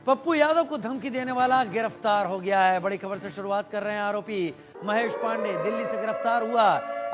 पप्पू यादव को धमकी देने वाला गिरफ्तार हो गया है। बड़ी खबर से शुरुआत कर रहे हैं। आरोपी महेश पांडे दिल्ली से गिरफ्तार हुआ।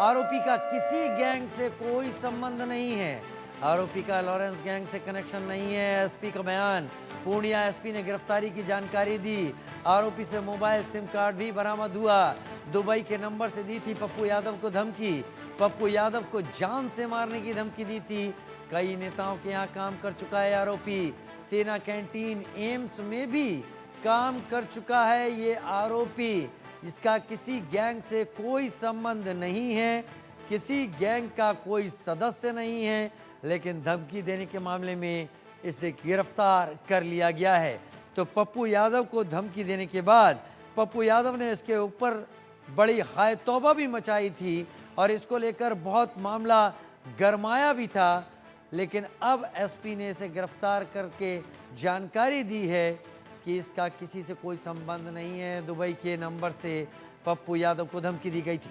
आरोपी का किसी गैंग से कोई संबंध नहीं है। आरोपी का लॉरेंस गैंग से कनेक्शन नहीं है। एसपी का बयान। पूर्णिया एसपी ने गिरफ्तारी की जानकारी दी। आरोपी से मोबाइल सिम कार्ड भी बरामद हुआ। दुबई के नंबर से दी थी पप्पू यादव को धमकी। पप्पू यादव को जान से मारने की धमकी दी थी। कई नेताओं के यहाँ काम कर चुका है आरोपी। सेना कैंटीन एम्स में भी काम कर चुका है ये आरोपी। इसका किसी गैंग से कोई संबंध नहीं है, किसी गैंग का कोई सदस्य नहीं है, लेकिन धमकी देने के मामले में इसे गिरफ्तार कर लिया गया है। तो पप्पू यादव को धमकी देने के बाद पप्पू यादव ने इसके ऊपर बड़ी हाय तौबा भी मचाई थी और इसको लेकर बहुत मामला गरमाया भी था। लेकिन अब एसपी ने इसे गिरफ्तार करके जानकारी दी है कि इसका किसी से कोई संबंध नहीं है। दुबई के नंबर से पप्पू यादव को धमकी दी गई थी।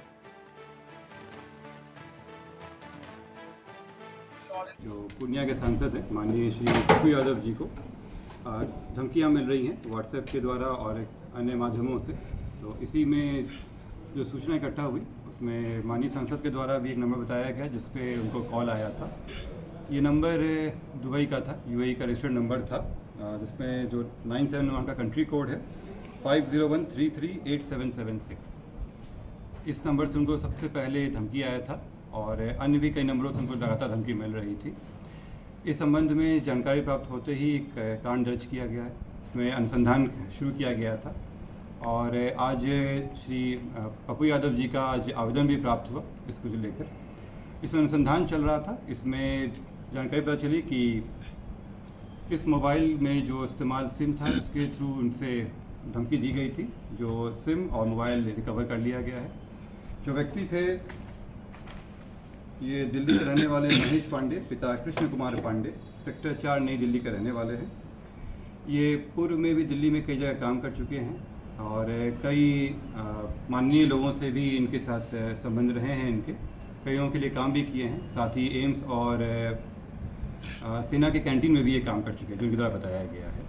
जो पूर्णिया के सांसद हैं माननीय श्री पप्पू यादव जी को धमकियां मिल रही हैं व्हाट्सएप के द्वारा और अन्य माध्यमों से। तो इसी में जो सूचना इकट्ठा हुई उसमें माननीय सांसद के द्वारा भी एक नंबर बताया गया जिस पे उनको कॉल आया था। ये नंबर दुबई का था, यूएई का रजिस्टर्ड नंबर था, जिसमें जो 971 का कंट्री कोड है 5013387776। इस नंबर से उनको सबसे पहले धमकी आया था और अन्य भी कई नंबरों से उनको लगातार धमकी मिल रही थी। इस संबंध में जानकारी प्राप्त होते ही एक कांड दर्ज किया गया है। इसमें अनुसंधान शुरू किया गया था और आज श्री पप्पू यादव जी का आज आवेदन भी प्राप्त हुआ इसको लेकर। इसमें अनुसंधान चल रहा था। इसमें जानकारी पता चली कि इस मोबाइल में जो इस्तेमाल सिम था इसके थ्रू उनसे धमकी दी गई थी, जो सिम और मोबाइल रिकवर कर लिया गया है। जो व्यक्ति थे ये दिल्ली के रहने वाले महेश पांडे, पिता कृष्ण कुमार पांडे, सेक्टर 4 नई दिल्ली के रहने वाले हैं। ये पूर्व में भी दिल्ली में कई जगह काम कर चुके हैं और कई माननीय लोगों से भी इनके साथ संबंध रहे हैं। इनके कईयों के लिए काम भी किए हैं। साथ ही एम्स और सेना के कैंटीन में भी ये काम कर चुके हैं, जो इनके द्वारा बताया गया है।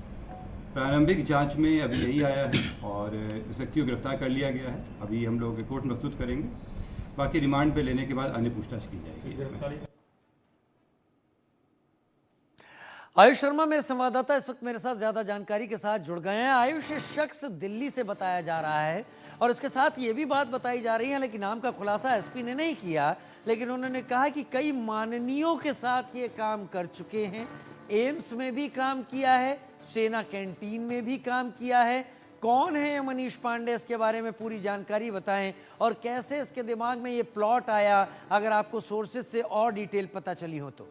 प्रारंभिक जांच में अभी यही आया है और इस व्यक्ति को गिरफ्तार कर लिया गया है। अभी हम लोग रिपोर्ट प्रस्तुत करेंगे, बाकी रिमांड पे लेने के बाद अन्य पूछताछ की जाएगी। आयुष शर्मा मेरे संवाददाता इस वक्त मेरे साथ ज्यादा जानकारी के साथ जुड़ गए हैं। आयुष, शख्स दिल्ली से बताया जा रहा है और उसके साथ ये भी बात बताई जा रही है, लेकिन नाम का खुलासा एसपी ने नहीं किया, लेकिन उन्होंने कहा कि कई माननीयों के साथ ये काम कर चुके हैं। एम्स में भी काम किया है, सेना कैंटीन में भी काम किया है। कौन है मनीष पांडे, इसके बारे में पूरी जानकारी बताएं और कैसे इसके दिमाग में ये प्लॉट आया, अगर आपको सोर्सेज से और डिटेल पता चली हो तो।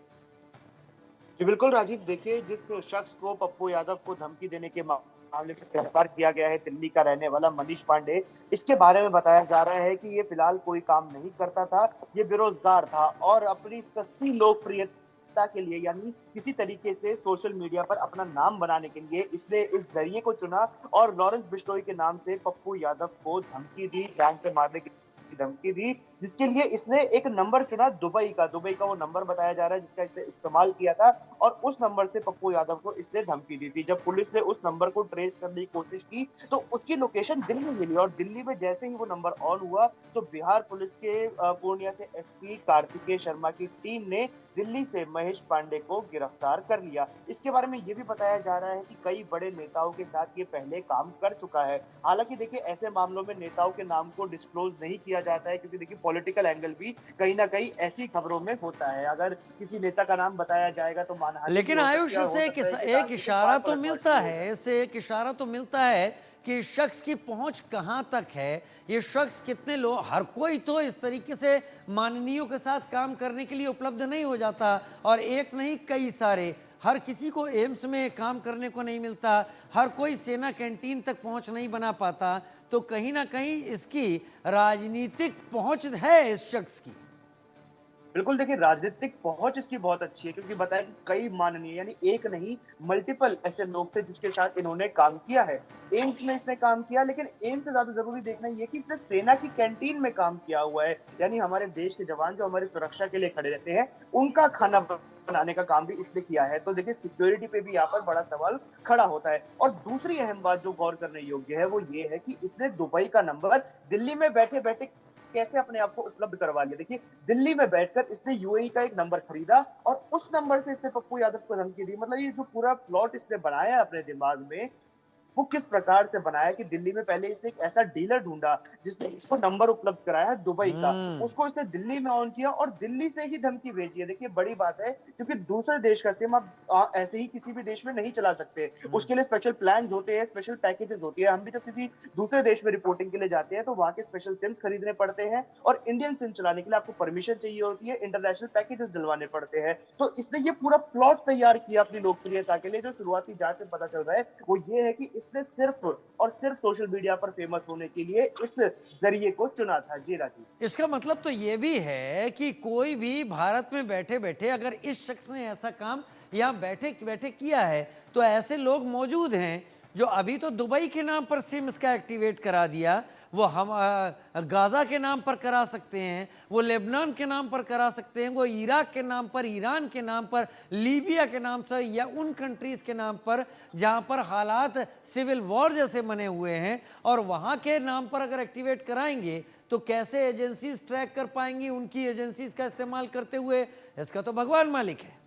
जी बिल्कुल राजीव, देखिए जिस शख्स को पप्पू यादव को धमकी देने के मामले से गिरफ्तार किया गया है, दिल्ली का रहने वाला मनीष पांडे, इसके बारे में बताया जा रहा है कि ये फिलहाल कोई काम नहीं करता था, ये बेरोजगार था और अपनी सस्ती लोकप्रियता के लिए यानी किसी तरीके से सोशल मीडिया पर अपना नाम बनाने के लिए इसने इस जरिए को चुना और लॉरेंस बिश्नोई के नाम से पप्पू यादव को धमकी दी, जान से मारने की धमकी दी, जिसके लिए इसने एक नंबर चुना दुबई का वो नंबर बताया जा रहा है जिसका इसने इस्तेमाल किया था और उस नंबर से पप्पू यादव को इसने धमकी दी थी। जब पुलिस ने उस नंबर को ट्रेस करने की कोशिश की तो उसकी लोकेशन दिल्ली मिली और दिल्ली में जैसे ही वो नंबर ऑन हुआ तो बिहार पुलिस के पूर्णिया से एसपी कार्तिकेय शर्मा की टीम ने दिल्ली से महेश पांडे को गिरफ्तार कर लिया। इसके बारे में ये भी बताया जा रहा है कि कई बड़े नेताओं के साथ ये पहले काम कर चुका है। हालांकि देखिए ऐसे मामलों में नेताओं के नाम को डिस्क्लोज नहीं किया जाता है, क्योंकि देखिए पॉलिटिकल एंगल भी कहीं ना कहीं ऐसी खबरों में होता है। अगर किसी नेता का नाम बताया जाएगा तो मानहानि, लेकिन आयुष से एक इशारा तो मिलता है, इससे एक इशारा तो मिलता है कि शख्स की पहुंच कहां तक है, ये शख्स कितने लोग, हर कोई तो इस तरीके से माननीयों के साथ काम करने के लिए उपलब्ध नहीं हो जाता और एक नहीं कई सारे, हर किसी को एम्स में काम करने को नहीं मिलता, हर कोई सेना कैंटीन तक पहुंच नहीं बना पाता। तो कहीं ना कहीं इसकी राजनीतिक पहुंच है इस शख्स की। बिल्कुल, देखिए राजनीतिक पहुंच इसकी बहुत अच्छी है, क्योंकि बताया कि कई माननीय यानी एक नहीं मल्टीपल ऐसे लोग थे जिसके साथ इन्होंने काम किया है। एम्स में इसने काम किया, लेकिन एम्स से ज्यादा जरूरी देखना ये कि इसने सेना की कैंटीन में काम किया हुआ है, यानी हमारे देश के जवान जो हमारी सुरक्षा के लिए खड़े रहते हैं उनका खाना बनाने का काम भी इसने किया है। तो देखिए सिक्योरिटी पे भी यहाँ पर बड़ा सवाल खड़ा होता है। और दूसरी अहम बात जो गौर करने योग्य है वो ये है कि इसने दुबई का नंबर दिल्ली में बैठे बैठे कैसे अपने आप को उपलब्ध करवा लिया। देखिए दिल्ली में बैठकर इसने यूएई का एक नंबर खरीदा और उस नंबर से इसने पप्पू यादव को धमकी दी। मतलब ये जो पूरा प्लॉट इसने बनाया अपने दिमाग में, वो किस प्रकार से बनाया कि दिल्ली में पहले इसने एक ऐसा डीलर ढूंढा जिसने इसको नंबर उपलब्ध कराया है दुबई का, उसको इसने दिल्ली में ऑन किया और दिल्ली से ही धमकी भेजी है। देखिए बड़ी बात है क्योंकि दूसरे देश का सिम आप ऐसे ही किसी भी देश में नहीं चला सकते, उसके लिए स्पेशल प्लान होते हैं, स्पेशल पैकेजेस होती है। हम भी जब किसी दूसरे देश में रिपोर्टिंग के लिए जाते हैं तो वहां के स्पेशल सिम्स खरीदने पड़ते हैं और इंडियन सिम चलाने के लिए आपको परमिशन चाहिए होती है, इंटरनेशनल पैकेजेस डलवाने पड़ते हैं। तो इसने ये पूरा प्लॉट तैयार किया अपनी लोकप्रियता के लिए। जो शुरुआती जांच में पता चल रहा है वो ये है कि इसने सिर्फ और सिर्फ सोशल मीडिया पर फेमस होने के लिए इस जरिए को चुना था। जी राजीव, इसका मतलब तो ये भी है कि कोई भी भारत में बैठे बैठे अगर इस शख्स ने ऐसा काम यहाँ बैठे बैठे किया है तो ऐसे लोग मौजूद हैं जो अभी तो दुबई के नाम पर सिम इसका एक्टिवेट करा दिया, वो हम गाज़ा के नाम पर करा सकते हैं, वो लेबनान के नाम पर करा सकते हैं, वो इराक के नाम पर, ईरान के नाम पर, लीबिया के नाम से या उन कंट्रीज़ के नाम पर जहाँ पर हालात सिविल वॉर जैसे बने हुए हैं, और वहाँ के नाम पर अगर एक्टिवेट कराएंगे तो कैसे एजेंसीज ट्रैक कर पाएंगी उनकी एजेंसीज का इस्तेमाल करते हुए, इसका तो भगवान मालिक है।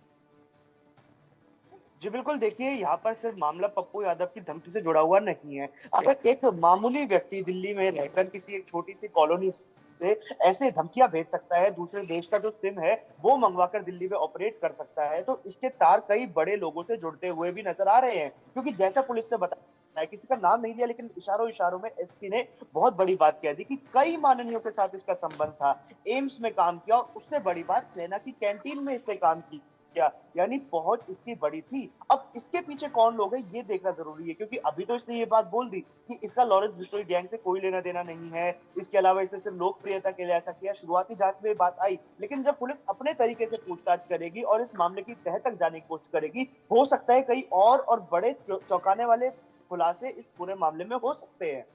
जी बिल्कुल, देखिए यहाँ पर सिर्फ मामला पप्पू यादव की धमकी से जुड़ा हुआ नहीं है। अगर एक मामूली व्यक्ति दिल्ली में रहकर किसी एक छोटी सी कॉलोनी से ऐसे धमकियां भेज सकता है, दूसरे देश का जो सिम है वो मंगवाकर दिल्ली में ऑपरेट कर सकता है, तो इसके तार कई बड़े लोगों से जुड़ते हुए भी नजर आ रहे हैं। क्योंकि जैसा पुलिस ने बताया, किसी का नाम नहीं लिया लेकिन इशारों इशारों में एसपी ने बहुत बड़ी बात कह दी कि कई माननीयों के साथ इसका संबंध था, एम्स में काम किया और उससे बड़ी बात सेना की कैंटीन में इसने काम किया, यानी पहुंच इसकी बड़ी थी। अब इसके पीछे कौन लोग हैं ये देखना जरूरी है, क्योंकि अभी तो इसने ये बात बोल दी कि इसका लॉरेंस बिश्नोई गैंग से कोई लेना देना नहीं है, इसके अलावा इसने सिर्फ लोकप्रियता के लिए ऐसा किया। शुरुआती जांच में ये बात आई, लेकिन जब पुलिस अपने तरीके से पूछताछ करेगी और इस मामले की तह तक जाने की कोशिश करेगी, हो सकता है कई और बड़े चौंकाने वाले खुलासे इस पूरे मामले में हो सकते हैं।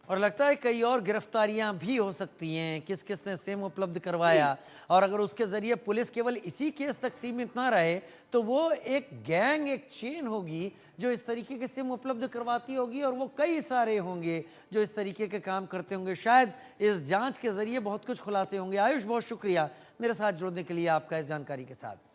और लगता है कई और गिरफ्तारियां भी हो सकती हैं, किस किस ने सिम उपलब्ध करवाया, और अगर उसके जरिए पुलिस केवल इसी केस तक सीमित ना रहे तो वो एक गैंग, एक चेन होगी जो इस तरीके के सिम उपलब्ध करवाती होगी, और वो कई सारे होंगे जो इस तरीके के काम करते होंगे। शायद इस जांच के जरिए बहुत कुछ खुलासे होंगे। आयुष, बहुत शुक्रिया मेरे साथ जुड़ने के लिए आपका इस जानकारी के साथ।